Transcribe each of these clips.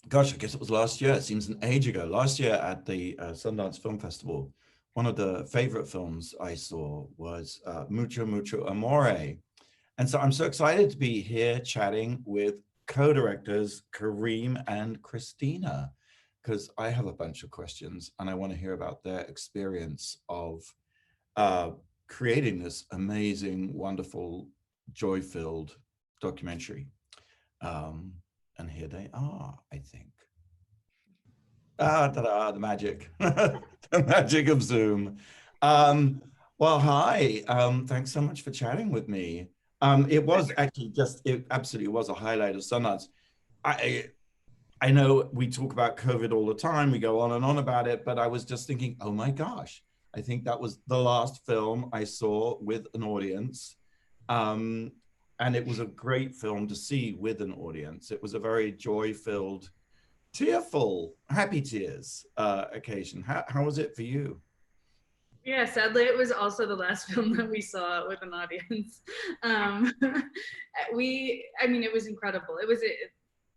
gosh, I guess it was last year. It seems an age ago. Last year at the Sundance Film Festival, one of the favorite films I saw was Mucho, Mucho, Amore. And so I'm so excited to be here chatting with co-directors Kareem and Cristina, because I have a bunch of questions and I want to hear about their experience of uh, creating this amazing, wonderful, joy-filled documentary. Um, and here they are, I think. Ah, ta-da, the magic, the magic of Zoom. Um, well, hi. Thanks so much for chatting with me. It was actually it absolutely was a highlight of Sundance. I I know we talk about COVID all the time. We go on and on about it, but I was just thinking, oh my gosh, I think that was the last film I saw with an audience. Um, and it was a great film to see with an audience. It was a very joy-filled, tearful, happy tears occasion. How was it for you? Yeah, sadly, it was also the last film that we saw with an audience. Um, I mean, it was incredible.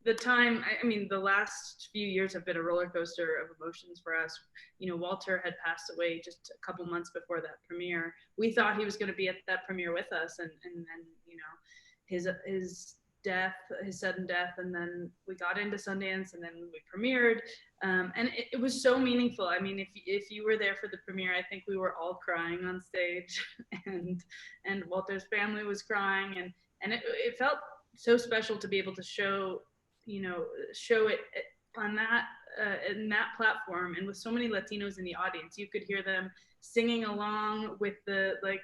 The time, I mean, the last few years have been a roller coaster of emotions for us. You know, Walter had passed away just a couple months before that premiere. We thought he was going to be at that premiere with us, and then, you know, his death, his sudden death, and then we got into Sundance, and then we premiered, and it was so meaningful. I mean, if you were there for the premiere, I think we were all crying on stage, and Walter's family was crying, and it felt so special to be able to show, you know, show it on that in that platform, and with so many Latinos in the audience. You could hear them singing along with the like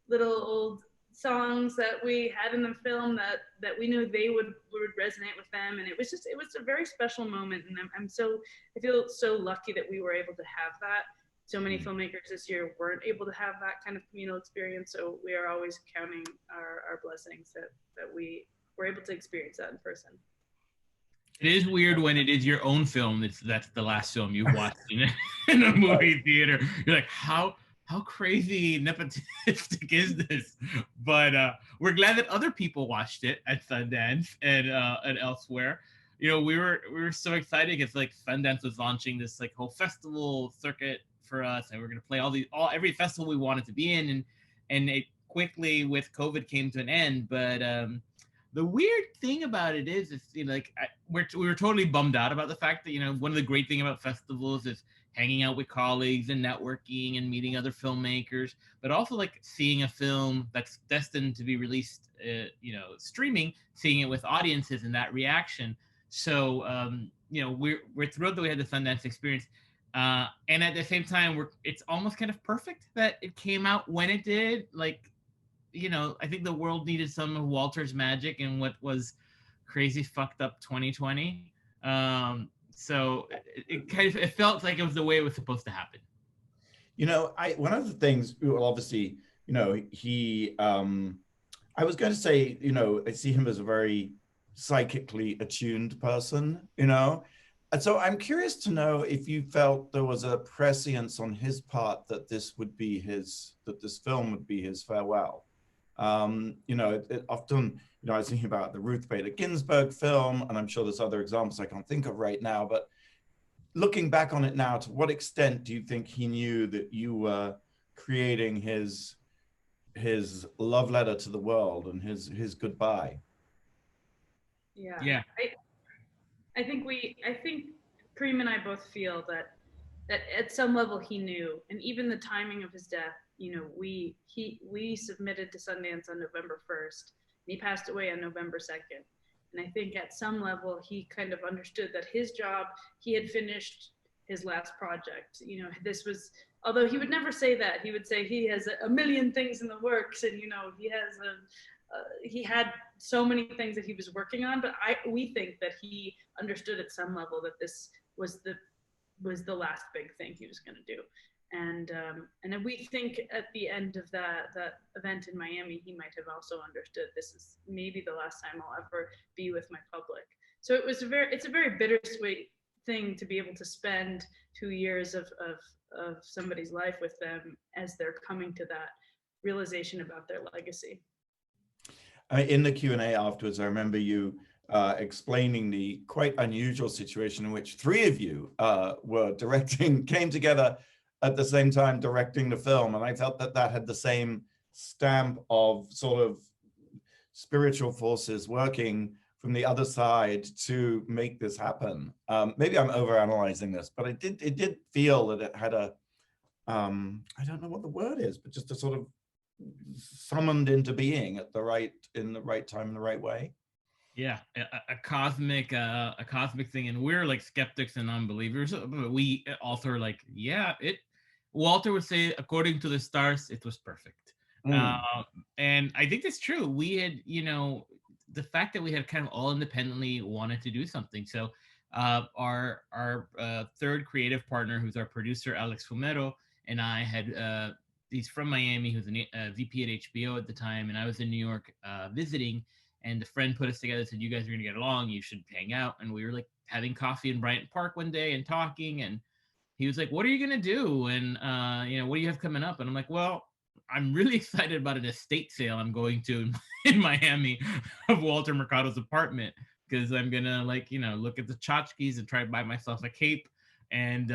little old songs that we had in the film that we knew they would resonate with them, and it was a very special moment, and I feel so lucky that we were able to have that. So many filmmakers this year weren't able to have that kind of communal experience, so we are always counting our blessings that we were able to experience that in person. It is weird when it is your own film that's the last film you've watched in a movie theater. You're like, how crazy nepotistic is this? But we're glad that other people watched it at Sundance and elsewhere. You know, we were so excited because like Sundance was launching this like whole festival circuit for us, and we're gonna play every festival we wanted to be in, and it quickly with COVID came to an end. But the weird thing about it is you know, like we were totally bummed out about the fact that, you know, one of the great thing about festivals is hanging out with colleagues and networking and meeting other filmmakers, but also like seeing a film that's destined to be released, you know, streaming, seeing it with audiences and that reaction. So, you know, we're thrilled that we had the Sundance experience. And at the same time, it's almost kind of perfect that it came out when it did. Like, you know, I think the world needed some of Walter's magic in what was crazy, fucked up 2020. So it kind of it felt like it was the way it was supposed to happen. You know, one of the things, well, obviously, you know, I was going to say, you know, I see him as a very psychically attuned person, you know. And so I'm curious to know if you felt there was a prescience on his part that this film would be his farewell. You know, it often, you know, I was thinking about the Ruth Bader Ginsburg film, and I'm sure there's other examples I can't think of right now, but looking back on it now, to what extent do you think he knew that you were creating his love letter to the world and his goodbye? Yeah, Yeah. I think Kareem and I both feel that at some level he knew, and even the timing of his death, you know, we submitted to Sundance on November 1st, and he passed away on November 2nd. And I think at some level he kind of understood that his job, he had finished his last project. You know, this was, although he would never say that, he would say he has a million things in the works, and you know, he had so many things that he was working on. But we think that he understood at some level that this was the last big thing he was going to do. And we think at the end of that event in Miami, he might have also understood this is maybe the last time I'll ever be with my public. So it's a very bittersweet thing to be able to spend 2 years of somebody's life with them as they're coming to that realization about their legacy. In the Q&A afterwards, I remember you explaining the quite unusual situation in which three of you were directing, came together at the same time directing the film. And I felt that that had the same stamp of sort of spiritual forces working from the other side to make this happen. Maybe I'm overanalyzing this, but it did feel that it had a, I don't know what the word is, but just a sort of summoned into being at the right, in the right time, in the right way. Yeah, a cosmic thing, and we're like skeptics and unbelievers, but we also are like, yeah, it. Walter would say, according to the stars, it was perfect, and I think that's true. We had, the fact that we had kind of all independently wanted to do something. So, our third creative partner, who's our producer, Alex Fumero, and I had. He's from Miami. He was a VP at HBO at the time, and I was in New York visiting. And a friend put us together, said, you guys are going to get along. You should hang out. And we were like having coffee in Bryant Park one day and talking. And he was like, what are you going to do? And, what do you have coming up? And I'm like, well, I'm really excited about an estate sale I'm going to in Miami of Walter Mercado's apartment, because I'm going to look at the tchotchkes and try to buy myself a cape. And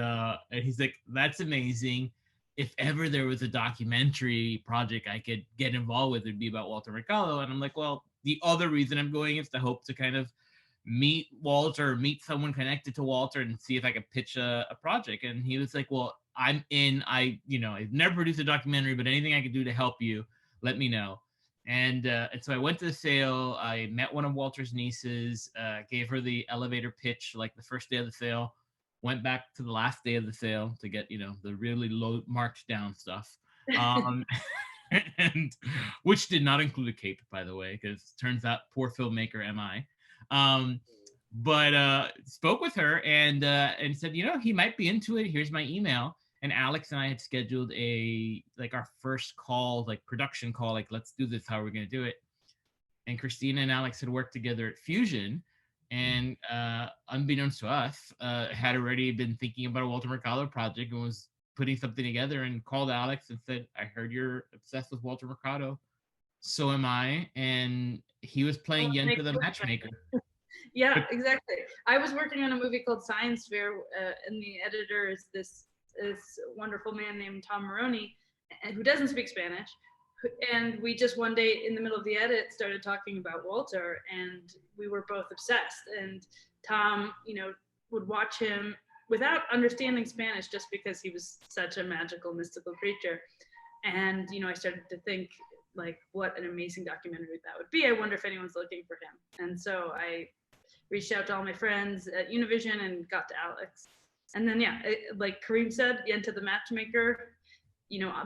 he's like, that's amazing. If ever there was a documentary project I could get involved with, it'd be about Walter Mercado. And I'm like, well, the other reason I'm going is to hope to kind of meet Walter, meet someone connected to Walter, and see if I could pitch a project. And he was like, well, I'm in. I've never produced a documentary, but anything I could do to help you, let me know. And so I went to the sale. I met one of Walter's nieces, gave her the elevator pitch like the first day of the sale, went back to the last day of the sale to get, the really low marked down stuff. And which did not include a cape, by the way, because turns out poor filmmaker am I. But spoke with her and said, he might be into it. Here's my email. And Alex and I had scheduled our first call, like production call, like, let's do this. How are we going to do it? And Cristina and Alex had worked together at Fusion, and unbeknownst to us, had already been thinking about a Walter Mercado project and was putting something together, and called Alex and said, I heard you're obsessed with Walter Mercado. So am I. And he was playing Yenta the Matchmaker. Yeah, exactly. I was working on a movie called Science Fair, and the editor is this wonderful man named Tom Maroney, who doesn't speak Spanish. And we just one day in the middle of the edit started talking about Walter, and we were both obsessed. And Tom, would watch him without understanding Spanish, just because he was such a magical, mystical creature. And, I started to think, like, what an amazing documentary that would be. I wonder if anyone's looking for him. And so I reached out to all my friends at Univision and got to Alex. And then, like Kareem said, Yenta the Matchmaker,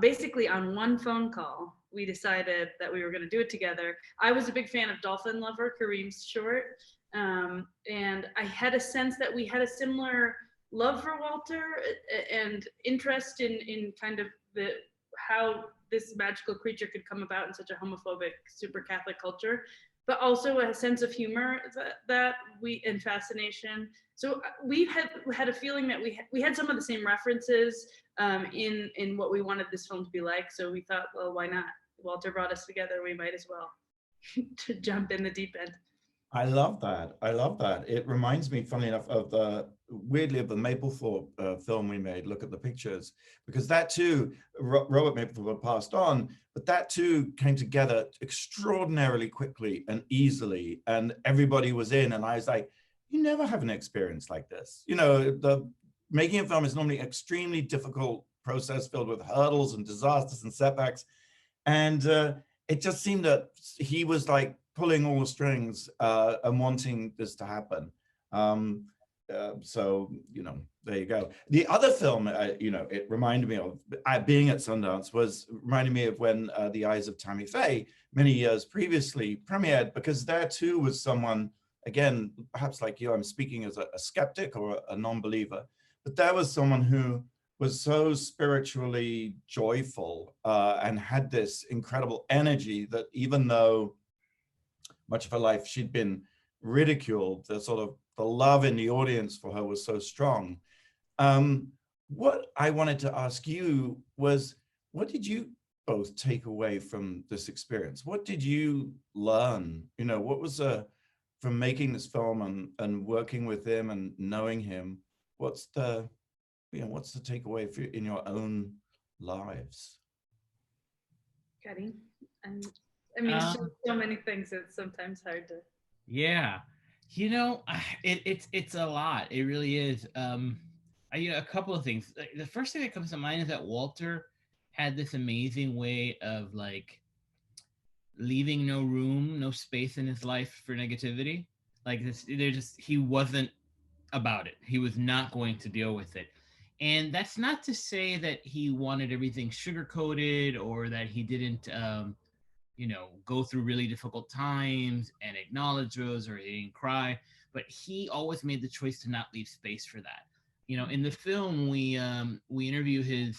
basically on one phone call, we decided that we were going to do it together. I was a big fan of Dolphin Lover, Kareem's short. And I had a sense that we had a similar love for Walter and interest in kind of how this magical creature could come about in such a homophobic, super Catholic culture, but also a sense of humor and fascination. So we had a feeling that we had some of the same references in what we wanted this film to be like. So we thought, well, why not? Walter brought us together. We might as well to jump in the deep end. I love that. I love that. It reminds me, funnily enough, of the Mapplethorpe film we made, Look at the Pictures, because that too, Robert Mapplethorpe passed on, but that too came together extraordinarily quickly and easily, and everybody was in. And I was like, you never have an experience like this. The making a film is normally an extremely difficult process filled with hurdles and disasters and setbacks. And it just seemed that he was like pulling all the strings and wanting this to happen. So, there you go. The other film, it reminded me of, being at Sundance, reminded me of when The Eyes of Tammy Faye, many years previously, premiered, because there too was someone, again, perhaps like you, I'm speaking as a skeptic or a non-believer, but there was someone who was so spiritually joyful and had this incredible energy that even though much of her life she'd been ridiculed, the love in the audience for her was so strong. What I wanted to ask you was, what did you both take away from this experience? What did you learn? What was for from making this film and working with him and knowing him, what's the takeaway for in your own lives? Kareem, and I mean, so many things. It's sometimes hard to. Yeah, it's a lot. It really is. A couple of things. The first thing that comes to mind is that Walter had this amazing way of like leaving no space in his life for negativity. Like this, he wasn't about it. He was not going to deal with it. And that's not to say that he wanted everything sugar coated or that he didn't go through really difficult times and acknowledge those, or he didn't cry, but he always made the choice to not leave space for that. In the film, we interview his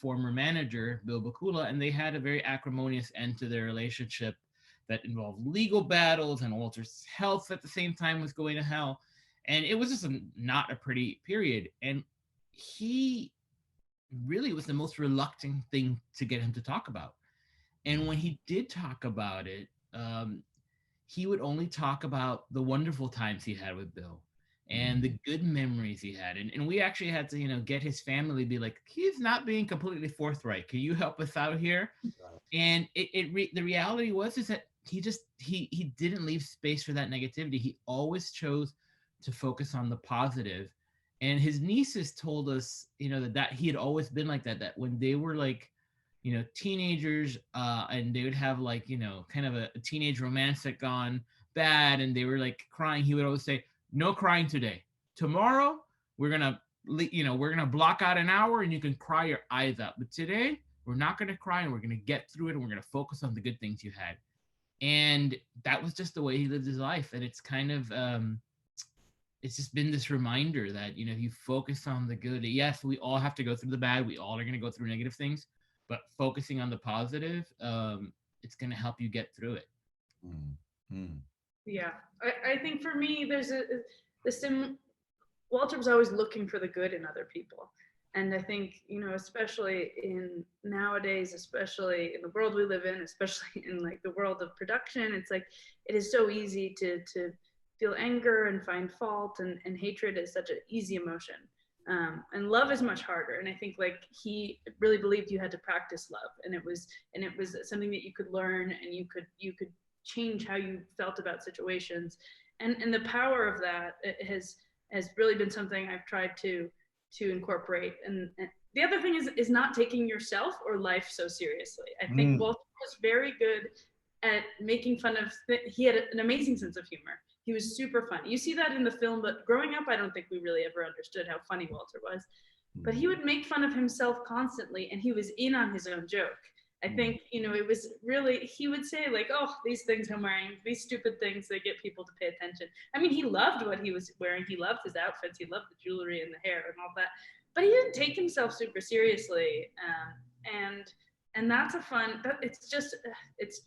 former manager, Bill Bakula, and they had a very acrimonious end to their relationship that involved legal battles, and Walter's health at the same time was going to hell. And it was just not a pretty period. And he really was the most reluctant thing to get him to talk about. And when he did talk about it, he would only talk about the wonderful times he had with Bill and the good memories he had. And we actually had to, get his family be like, he's not being completely forthright. Can you help us out here? And the reality was is that he didn't leave space for that negativity. He always chose to focus on the positive. And his nieces told us, that he had always been like that when they were like, teenagers, and they would have like, kind of a teenage romance that gone bad, and they were like crying. He would always say, no crying today. Tomorrow, we're going to block out an hour and you can cry your eyes out. But today, we're not going to cry, and we're going to get through it, and we're going to focus on the good things you had. And that was just the way he lived his life. And it's kind of, it's just been this reminder that, if you focus on the good, yes, we all have to go through the bad. We all are going to go through negative things, but focusing on the positive, it's going to help you get through it. Mm-hmm. Yeah, I think for me, there's Walter was always looking for the good in other people. And I think, especially in nowadays, especially in the world we live in, especially in like the world of production, it's like, it is so easy to feel anger and find fault, and hatred is such an easy emotion. And love is much harder. And I think like he really believed you had to practice love, and it was something that you could learn, and you could change how you felt about situations. And the power of that has really been something I've tried to incorporate. And the other thing is not taking yourself or life so seriously. I think Walter was very good at making fun of, he had an amazing sense of humor. He was super funny. You see that in the film, but growing up, I don't think we really ever understood how funny Walter was. But he would make fun of himself constantly, and he was in on his own joke. I think, it was really, he would say like, oh, these things I'm wearing, these stupid things, they get people to pay attention. I mean, he loved what he was wearing. He loved his outfits. He loved the jewelry and the hair and all that. But he didn't take himself super seriously. And that's a fun, it's just, it's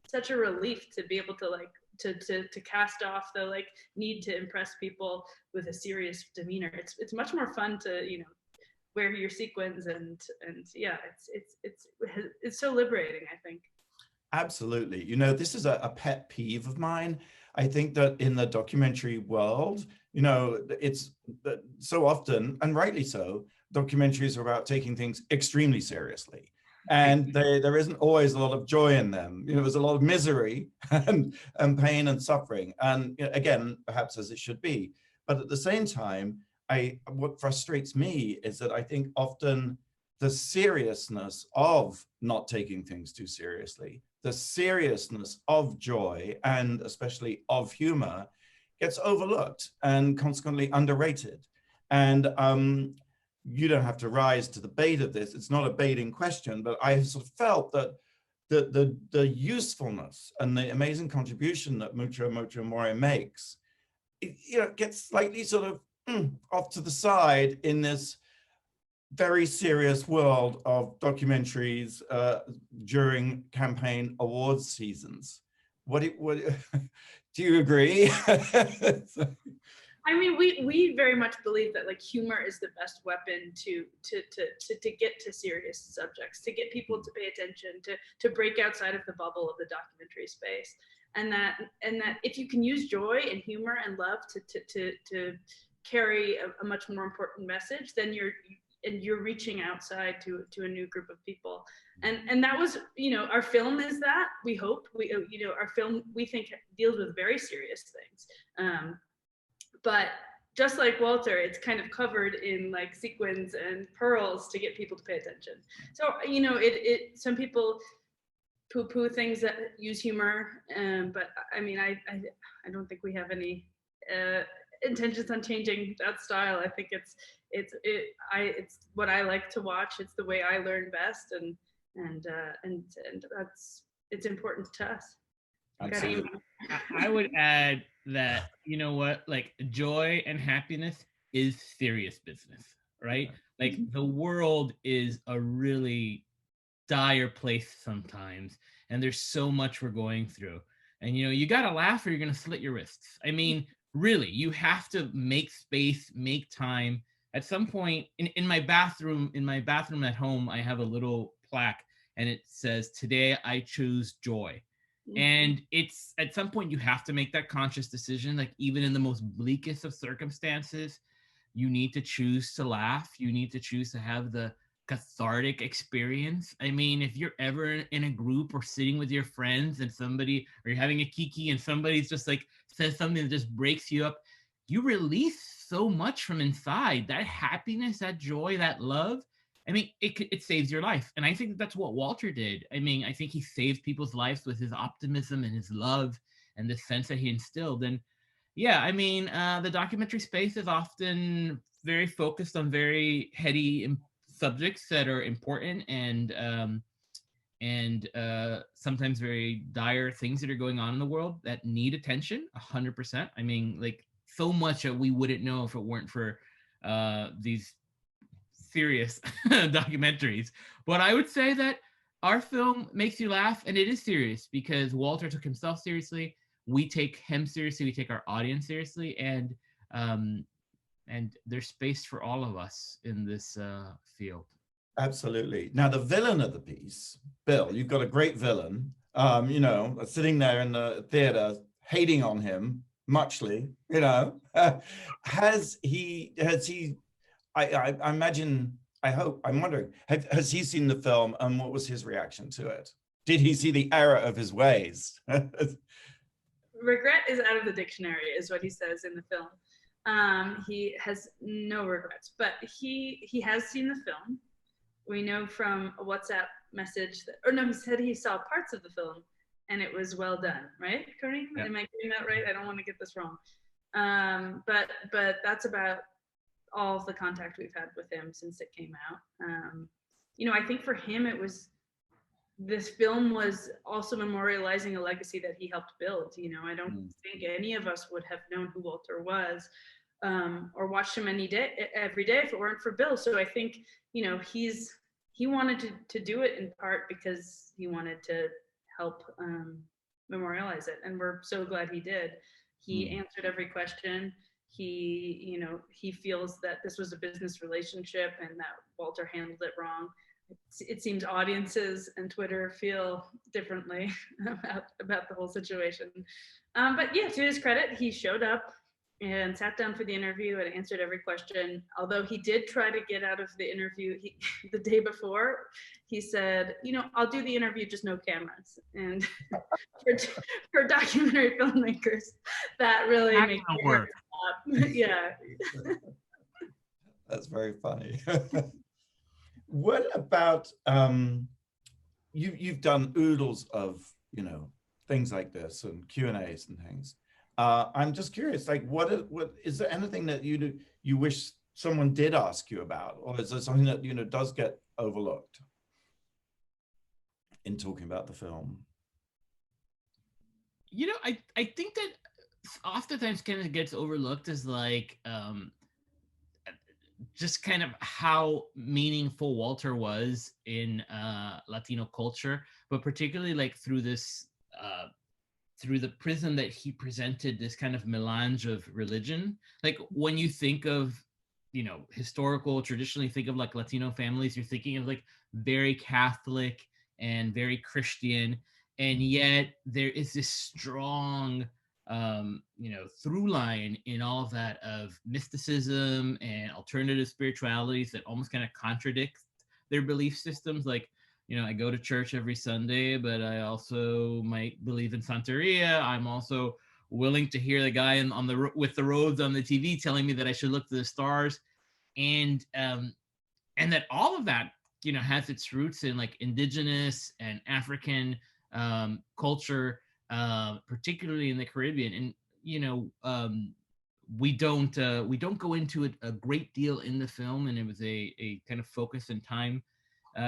such a relief to be able to like, to cast off the like need to impress people with a serious demeanor. It's much more fun to, wear your sequins, and yeah, it's so liberating, I think. Absolutely. This is a pet peeve of mine. I think that in the documentary world, it's so often, and rightly so, documentaries are about taking things extremely seriously. And there isn't always a lot of joy in them. There's a lot of misery and pain and suffering. And again, perhaps as it should be. But at the same time, what frustrates me is that I think often the seriousness of not taking things too seriously, the seriousness of joy, and especially of humor, gets overlooked and consequently underrated. And you don't have to rise to the bait of this. It's not a baiting question, but I sort of felt that the usefulness and the amazing contribution that Mucho Amore makes, it gets slightly sort of off to the side in this very serious world of documentaries during campaign awards seasons. What do you agree? I mean, we very much believe that like humor is the best weapon to get to serious subjects, to get people to pay attention, to break outside of the bubble of the documentary space. and that if you can use joy and humor and love to carry a much more important message, then you're reaching outside to a new group of people. And that was, our film is that, we hope, our film, we think, deals with very serious things. But just like Walter, it's kind of covered in like sequins and pearls to get people to pay attention. So, some people poo-poo things that use humor, but I mean, I don't think we have any intentions on changing that style. I think it's what I like to watch. It's the way I learn best, and it's important to us. Absolutely. I would add that, like joy and happiness is serious business, right? Like the world is a really dire place sometimes, and there's so much we're going through, and you gotta laugh or you're gonna slit your wrists. I mean, really, you have to make space, make time. At some point in my bathroom at home, I have a little plaque, and it says, "Today I choose joy." And it's at some point you have to make that conscious decision. Like even in the most bleakest of circumstances, you need to choose to laugh. You need to choose to have the cathartic experience. I mean, if you're ever in a group or sitting with your friends and or you're having a kiki and somebody's just like says something that just breaks you up, you release so much from inside. That happiness, that joy, that love. I mean, it saves your life. And I think that's what Walter did. I mean, I think he saved people's lives with his optimism and his love and the sense that he instilled. And yeah, I mean, the documentary space is often very focused on very heady subjects that are important and sometimes very dire things that are going on in the world that need attention 100%. I mean, like so much that we wouldn't know if it weren't for these serious documentaries. But I would say that our film makes you laugh, and it is serious because Walter took himself seriously. We take him seriously. We take our audience seriously, and there's space for all of us in this field. Absolutely. Now, the villain of the piece, Bill, you've got a great villain, sitting there in the theater, hating on him, muchly, has he, I imagine, I'm wondering, has he seen the film and what was his reaction to it? Did he see the error of his ways? Regret is out of the dictionary, is what he says in the film. He has no regrets, but he has seen the film. We know from a WhatsApp message he said he saw parts of the film and it was well done, right, Kareem? Yeah. Am I getting that right? I don't want to get this wrong. But that's about all of the contact we've had with him since it came out. I think for him this film was also memorializing a legacy that he helped build. I don't think any of us would have known who Walter was or watched him every day if it weren't for Bill. So I think, he wanted to do it in part because he wanted to help memorialize it. And we're so glad he did. He answered every question. He feels that this was a business relationship and that Walter handled it wrong. It seems audiences and Twitter feel differently about the whole situation. But yeah, to his credit, he showed up and sat down for the interview and answered every question. Although he did try to get out of the interview the day before, he said, I'll do the interview, just no cameras. And for documentary filmmakers, that really makes it work. Yeah. That's very funny. What about you've done oodles of things like this and Q&As and things. I'm just curious, like what is there anything that you wish someone did ask you about, or is there something that does get overlooked in talking about the film? I think that oftentimes kind of gets overlooked as like just kind of how meaningful Walter was in Latino culture, but particularly like through this through the prism that he presented this kind of melange of religion. Like when you think of historical, traditionally think of like Latino families, you're thinking of like very Catholic and very Christian. and yet there is this strong through line in all of that of mysticism and alternative spiritualities that almost kind of contradict their belief systems. Like, I go to church every Sunday, but I also might believe in Santeria. I'm also willing to hear the guy with the robes on the TV telling me that I should look to the stars, and that all of that has its roots in like indigenous and African culture, particularly in the Caribbean. And we don't go into it a great deal in the film, and it was a kind of focus and time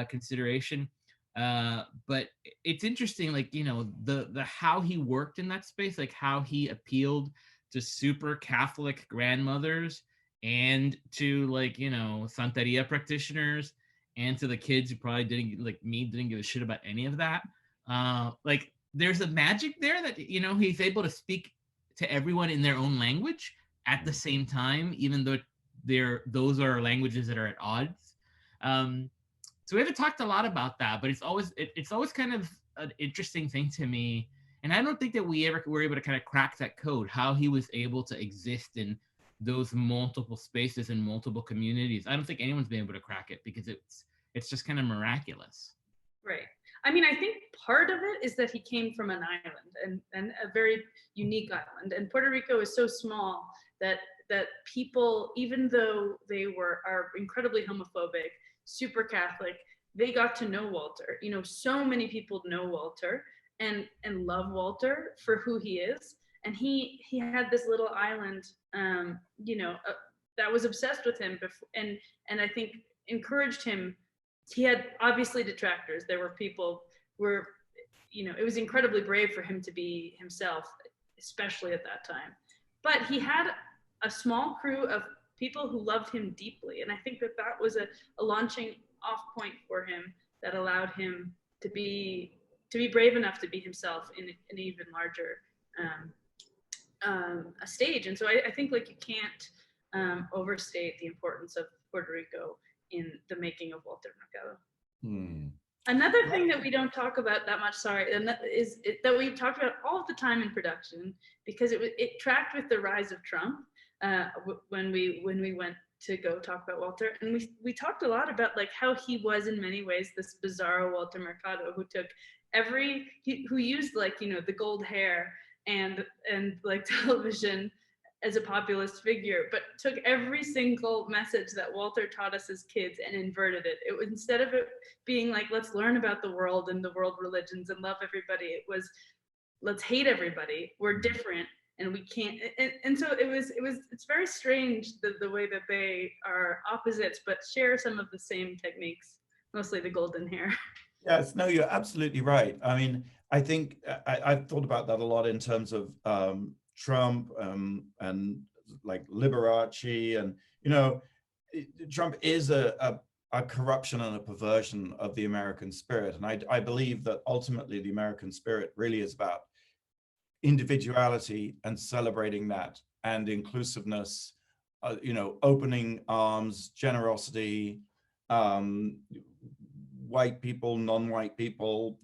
consideration. But it's interesting, like the how he worked in that space, like how he appealed to super Catholic grandmothers and to like Santeria practitioners, and to the kids who probably didn't give a shit about any of that. Like there's a magic there that he's able to speak to everyone in their own language at the same time, even though those are languages that are at odds. So we haven't talked a lot about that, but it's always kind of an interesting thing to me. And I don't think that we ever were able to kind of crack that code, how he was able to exist in those multiple spaces and multiple communities. I don't think anyone's been able to crack it, because it's just kind of miraculous. Right. I mean, I think part of it is that he came from an island, and a very unique island. And Puerto Rico is so small that people, even though they are incredibly homophobic, super Catholic, they got to know Walter. So many people know Walter and love Walter for who he is. And he had this little island, that was obsessed with him before, and I think encouraged him. He had obviously detractors. There were people it was incredibly brave for him to be himself, especially at that time. But he had a small crew of people who loved him deeply. And I think that was a launching off point for him that allowed him to be brave enough to be himself in an even larger a stage. And so I think like you can't overstate the importance of Puerto Rico in the making of Walter Mercado. Another thing that we don't talk about that much, and that we talked about all the time in production, because it tracked with the rise of Trump when we went to go talk about Walter, and we talked a lot about like how he was in many ways this bizarro Walter Mercado who took who used like the gold hair and like television as a populist figure, but took every single message that Walter taught us as kids and inverted it. It was, instead of it being like, let's learn about the world and the world religions and love everybody, it was, let's hate everybody. We're different and we can't. And so it's very strange the way that they are opposites, but share some of the same techniques, mostly the golden hair. Yes, no, you're absolutely right. I mean, I think I've thought about that a lot in terms of Trump and like Liberace, and Trump is a corruption and a perversion of the American spirit, and I believe that ultimately the American spirit really is about individuality and celebrating that, and inclusiveness, opening arms, generosity, white people, non-white people,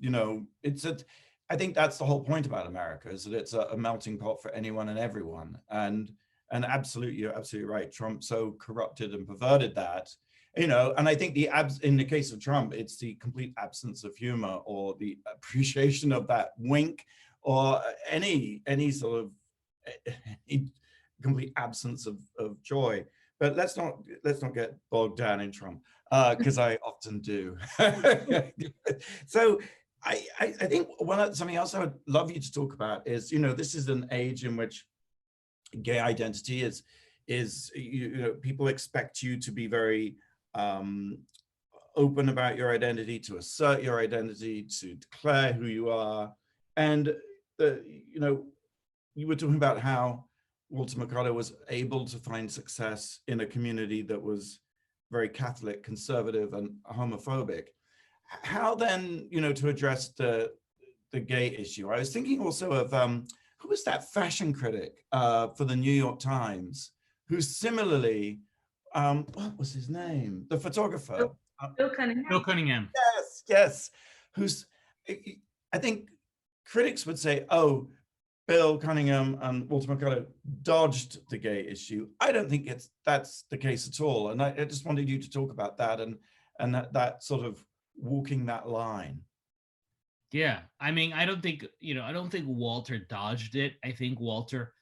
I think that's the whole point about America, is that it's a melting pot for anyone and everyone. And absolutely, you're absolutely right. Trump so corrupted and perverted that, and I think in the case of Trump, it's the complete absence of humor or the appreciation of that wink, or any sort of complete absence of joy. But let's not get bogged down in Trump, because I often do. So I think something else I would love you to talk about is, this is an age in which gay identity is people expect you to be very open about your identity, to assert your identity, to declare who you are. And you were talking about how Walter Mercado was able to find success in a community that was very Catholic, conservative, and homophobic. How then, to address the gay issue? I was thinking also of who was that fashion critic for the New York Times, who similarly, what was his name? The photographer. Bill Cunningham. Bill Cunningham. Yes. I think critics would say, oh, Bill Cunningham and Walter Mercado dodged the gay issue. I don't think that's the case at all. And I just wanted you to talk about that and that sort of walking that line. Yeah, I mean, I don't think Walter dodged it. I think Walter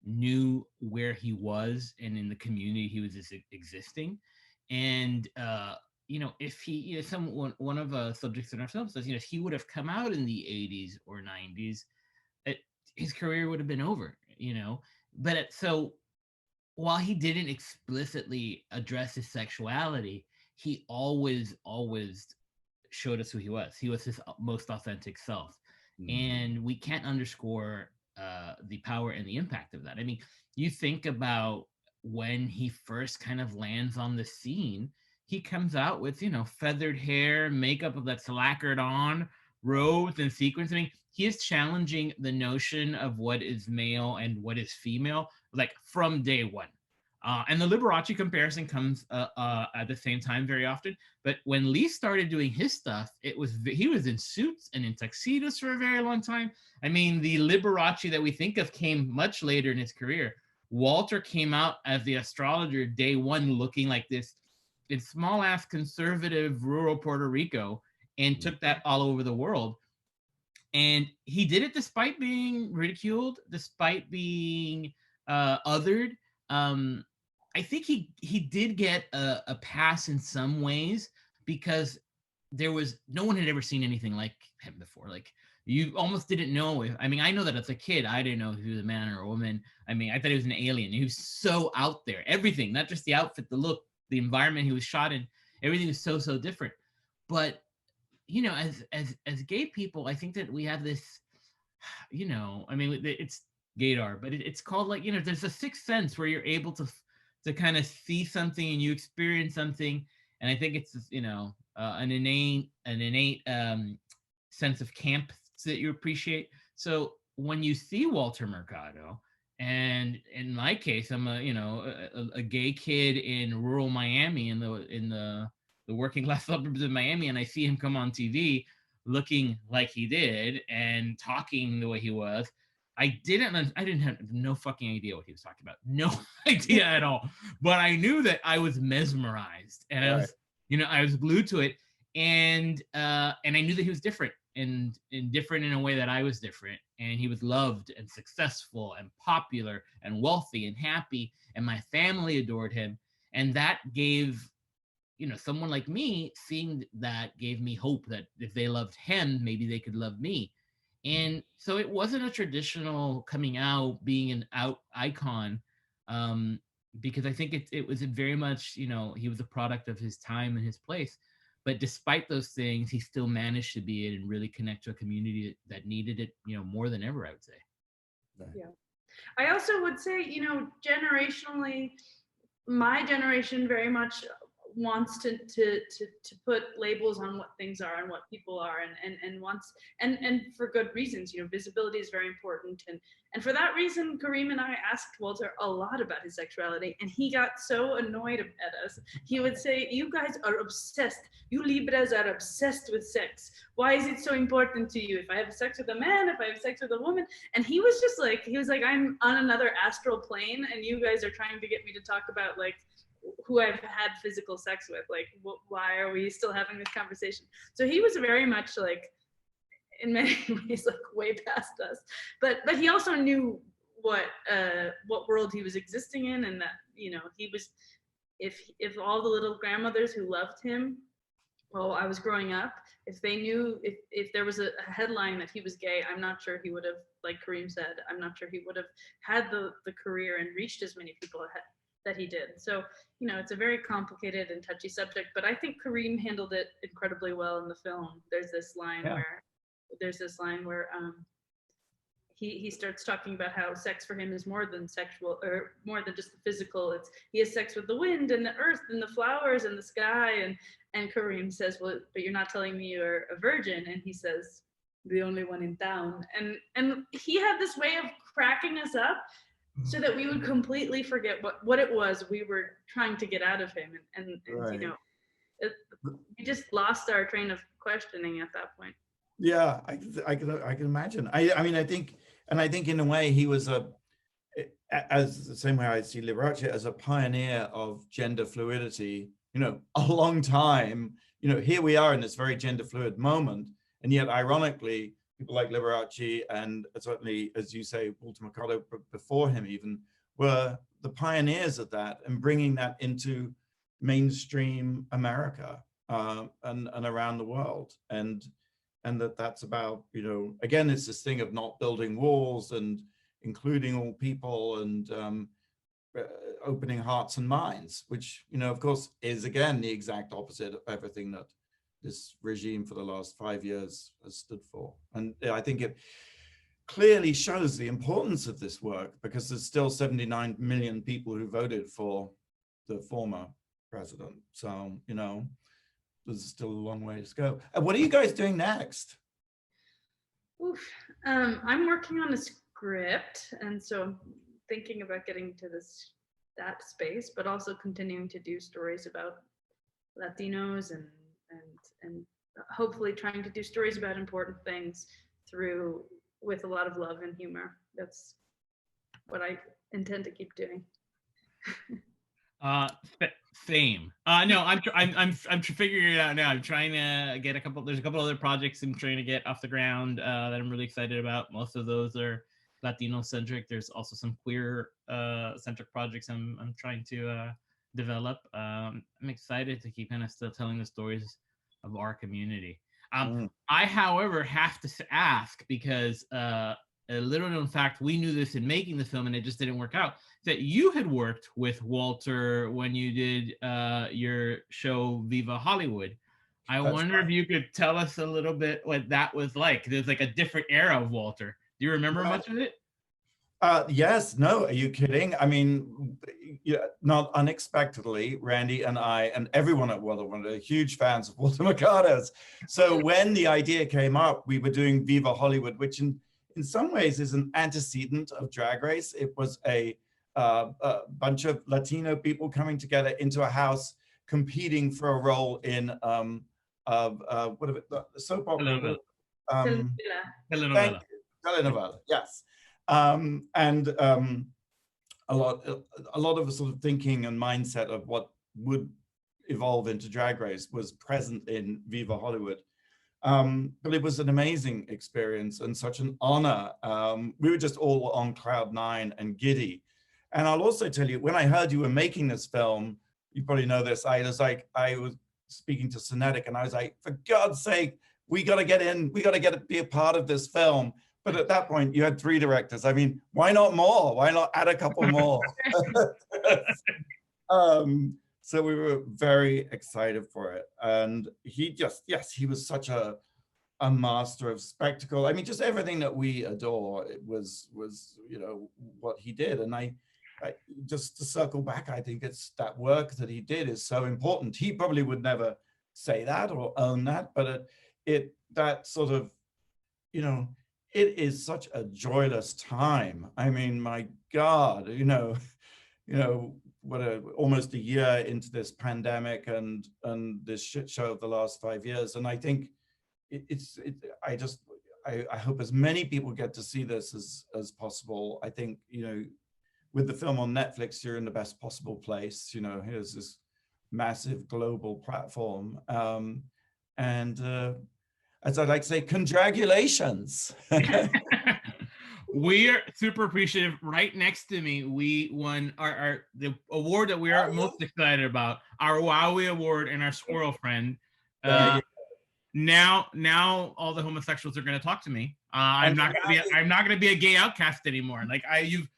knew where he was and in the community he was existing. And if he, one of the subjects in our film says, if he would have come out in the 80s or 90s, his career would have been over, But so while he didn't explicitly address his sexuality, he always showed us who he was. He was his most authentic self. And we can't underscore the power and the impact of that. I mean, you think about when he first kind of lands on the scene, he comes out with, feathered hair, makeup that's lacquered on, robes and sequins. I mean, he is challenging the notion of what is male and what is female, like from day one. And the Liberace comparison comes at the same time very often. But when Lee started doing his stuff, he was in suits and in tuxedos for a very long time. I mean, the Liberace that we think of came much later in his career. Walter came out as the astrologer day one, looking like this in small-ass conservative rural Puerto Rico, and took that all over the world. And he did it despite being ridiculed, despite being othered. I think he did get a pass in some ways because no one had ever seen anything like him before. Like, you almost didn't know. I know that as a kid, I didn't know if he was a man or a woman. I mean, I thought he was an alien. He was so out there. Everything, not just the outfit, the look, the environment he was shot in, everything was so different. But as gay people, I think that we have this, it's gaydar, but it's called, like, there's a sixth sense where you're able to kind of see something and you experience something. And I think it's, an innate sense of camp that you appreciate. So when you see Walter Mercado, and in my case, I'm a gay kid in rural Miami, in the working class suburbs of Miami, and I see him come on TV looking like he did and talking the way he was. I didn't have no fucking idea what he was talking about. No idea at all. But I knew that I was mesmerized, and I was glued to it. And I knew that he was different and different in a way that I was different. And he was loved and successful and popular and wealthy and happy. And my family adored him. And that gave, someone like me, seeing that gave me hope that if they loved him, maybe they could love me. And so it wasn't a traditional coming out, being an out icon, because I think it was very much, he was a product of his time and his place. But despite those things, he still managed to be it and really connect to a community that needed it, more than ever, I would say. Yeah. I also would say, generationally, my generation very much wants to put labels on what things are and what people are, and wants, and for good reasons. Visibility is very important, and for that reason, Kareem and I asked Walter a lot about his sexuality, and he got so annoyed at us. He would say, "You guys are obsessed. You Libras are obsessed with sex. Why is it so important to you? If I have sex with a man, if I have sex with a woman?" And he was like, "I'm on another astral plane, and you guys are trying to get me to talk about, like, who I've had physical sex with. Like, why are we still having this conversation?" So he was very much, like, in many ways, like, way past us. But he also knew what world he was existing in, and that, he was, if all the little grandmothers who loved him while I was growing up, if they knew, if there was a headline that he was gay, I'm not sure he would have, like Kareem said, I'm not sure he would have had the career and reached as many people that he did. So, it's a very complicated and touchy subject, but I think Kareem handled it incredibly well in the film. There's this line where he starts talking about how sex for him is more than sexual, or more than just the physical. He has sex with the wind and the earth and the flowers and the sky. And Kareem says, "Well, but you're not telling me you're a virgin." And he says, "The only one in town." And he had this way of cracking us up so that we would completely forget what it was we were trying to get out of him. And right. we just lost our train of questioning at that point. Yeah, I can imagine. I mean, I think in a way he was as the same way I see Liberace as a pioneer of gender fluidity, a long time, here we are in this very gender fluid moment. And yet ironically, people like Liberace and certainly, as you say, Walter Mercado before him even, were the pioneers of that and bringing that into mainstream America and around the world. And that's about, again, it's this thing of not building walls and including all people and opening hearts and minds, which, of course, is again the exact opposite of everything that this regime for the last 5 years has stood for. And I think it clearly shows the importance of this work, because there's still 79 million people who voted for the former president. So, there's still a long way to go. And what are you guys doing next? Oof. I'm working on a script, and so thinking about getting to that space, but also continuing to do stories about Latinos and hopefully trying to do stories about important things with a lot of love and humor. That's what I intend to keep doing. Same. No, I'm figuring it out now. I'm trying to get there's a couple other projects I'm trying to get off the ground that I'm really excited about. Most of those are Latino centric. There's also some queer centric projects I'm trying to develop. I'm excited to keep kind of still telling the stories of our community. I, however, have to ask, because a little known fact, we knew this in making the film and it just didn't work out, that you had worked with Walter when you did your show Viva Hollywood. I wonder if you could tell us a little bit what that was like. There's like a different era of Walter. Do you remember much of it? Yes, no, are you kidding? I mean, not unexpectedly, Randy and I and everyone at Walter were huge fans of Walter Mercado's. So when the idea came up, we were doing Viva Hollywood, which in some ways is an antecedent of Drag Race. It was a bunch of Latino people coming together into a house, competing for a role in the soap opera. Telenovela, yes. And a lot of sort of thinking and mindset of what would evolve into Drag Race was present in Viva Hollywood. But it was an amazing experience and such an honor. We were just all on cloud 9 and giddy. And I'll also tell you, when I heard you were making this film, you probably know this, I was speaking to Cinetic and I was like, for God's sake, we got to get in, we got to be a part of this film. But at that point, you had 3 directors. I mean, why not more? Why not add a couple more? So we were very excited for it. And he was such a master of spectacle. I mean, just everything that we adore, it was what he did. And I just to circle back, I think it's that work that he did is so important. He probably would never say that or own that, but that sort of, it is such a joyless time. I mean, my God, almost a year into this pandemic and this shit show of the last 5 years. And I think I hope as many people get to see this as possible. I think, with the film on Netflix, you're in the best possible place. Here's this massive global platform. As I like to say, congratulations. We're super appreciative. Right next to me, we won the award that we are most excited about, our Wowie Award and our Squirrel Friend. Now all the homosexuals are going to talk to me. I'm not going to be a gay outcast anymore. Like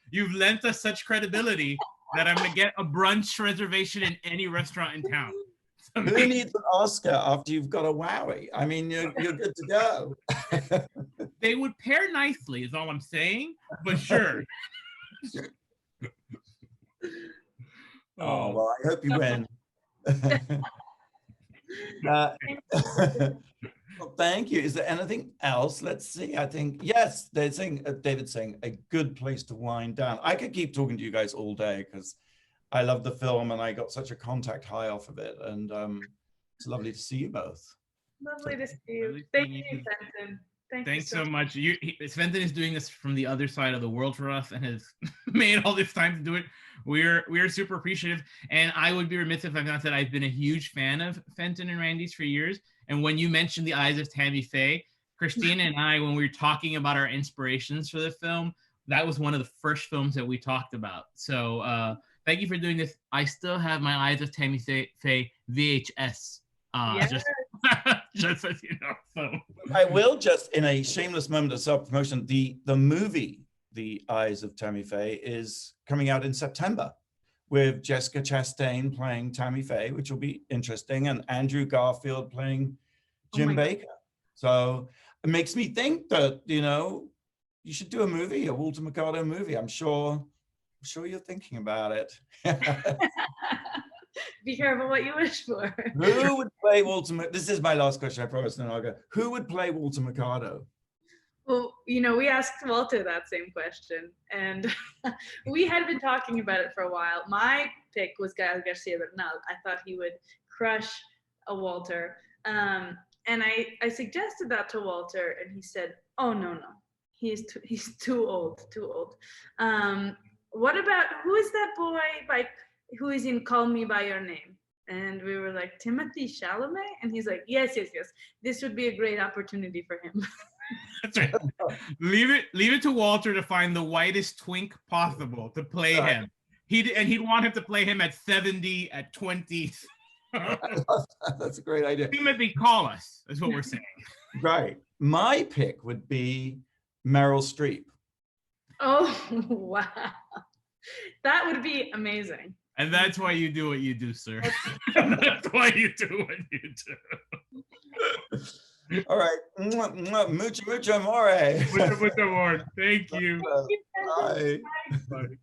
you've lent us such credibility that I'm going to get a brunch reservation in any restaurant in town. Who needs an Oscar after you've got a Wowie? I mean, you're good to go. They would pair nicely, is all I'm saying. But sure. Oh well, I hope you win. Well, thank you. Is there anything else? Let's see. I think yes. They're saying David's saying a good place to wind down. I could keep talking to you guys all day because I love the film and I got such a contact high off of it, and it's lovely to see you both. Lovely to see you. Lovely Thank seeing you, you. Fenton. Thank Thanks you so much. Fenton is doing this from the other side of the world for us and has made all this time to do it. We're super appreciative. And I would be remiss if I not said I've been a huge fan of Fenton and Randy's for years. And when you mentioned The Eyes of Tammy Faye, Cristina and I, when we were talking about our inspirations for the film, that was one of the first films that we talked about. So thank you for doing this. I still have my Eyes of Tammy Faye VHS. Yes. Just as you know. So I will just, in a shameless moment of self-promotion, the movie, The Eyes of Tammy Faye, is coming out in September with Jessica Chastain playing Tammy Faye, which will be interesting, and Andrew Garfield playing Jim Baker. So it makes me think that, you know, you should do a movie, a Walter Mercado movie. I'm sure you're thinking about it. Be careful what you wish for. Who would play Walter? This is my last question, I promise. Then I'll go. Who would play Walter Mercado? Well, you know, we asked Walter that same question, and we had been talking about it for a while. My pick was Gael Garcia Bernal. I thought he would crush a Walter. And I suggested that to Walter, and he said, "Oh no, he's too old, too old." What about, who is that boy who is in Call Me by Your Name? And we were like, Timothy Chalamet? And he's like, yes. This would be a great opportunity for him. that's right. Leave it to Walter to find the whitest twink possible to play him. He'd want him to play him at 70, at 20. That's a great idea. Timothy, call us, is what we're saying. Right. My pick would be Meryl Streep. Oh, wow. That would be amazing. And that's why you do what you do, sir. That's why you do what you do. All right. Mucho, mucho amore. Mucho, mucho amor. Thank you. Bye. Bye.